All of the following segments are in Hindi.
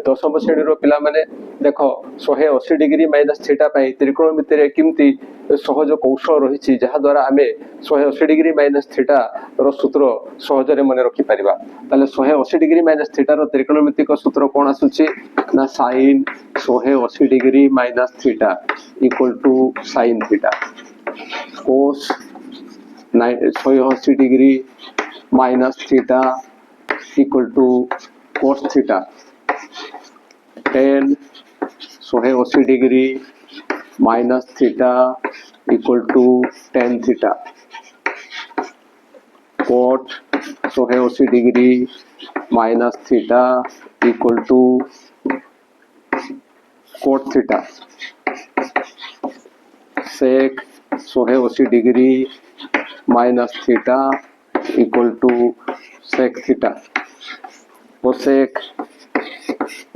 दशम श्रेणी पिला माने देख 180 डिग्री माइनस थीटा त्रिकोणमिति रे किमती सहज कौशल रही जहा द्वारा आम 180 डिग्री माइनस थीटा रो सूत्र सहजरे मन रखि परिबा। ताले 180 डिग्री माइनस थीटा रो त्रिकोणमितिक सूत्र कोन आसुची ना sin 180 degree minus theta equal to sin theta cos 180 degree minus theta equal to cos theta tan 180 degree minus theta equal to tan theta cot 180 degree minus theta equal to cot theta sec 180 degree minus theta equal to sec theta cosec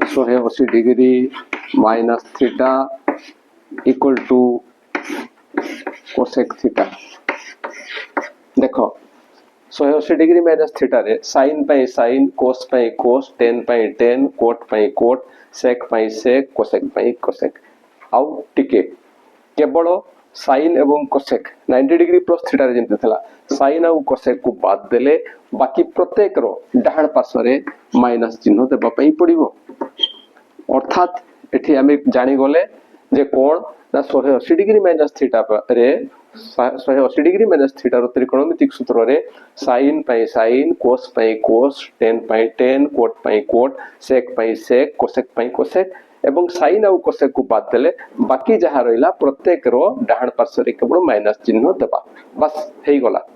180 degree minus theta equal to cosec theta. देखो 180 डिग्री माइनस थीटा रे sin पाई sin cos पाई cos tan पाई tan cot पाई cot sec पाई sec cosec पाई cosec आउ टिके केवल sin एवं cosec 90 डिग्री प्लस थीटा रे जेंते थला sin आउ cosec को बाद देले बाकी प्रत्येक रो डाहाण पार्श्व रे माइनस चिन्ह देबा पई पड़िबो। अर्थात एठी आमे जानि गले जे कोण ना 180 डिग्री माइनस थीटा रे 180 डिग्री माइनस थीटा रो त्रिकोणमितिक सूत्र रे sin पाई sin cos पाई cos tan पाई tan cot पाई cot sec पाई sec cosec पाई cosec एवं sin आउ cosec को बाद देले बाकी जहा रहिला प्रत्येक रो डाहाण पार्श्व रे केवल माइनस चिन्ह देबा बस हेई गला।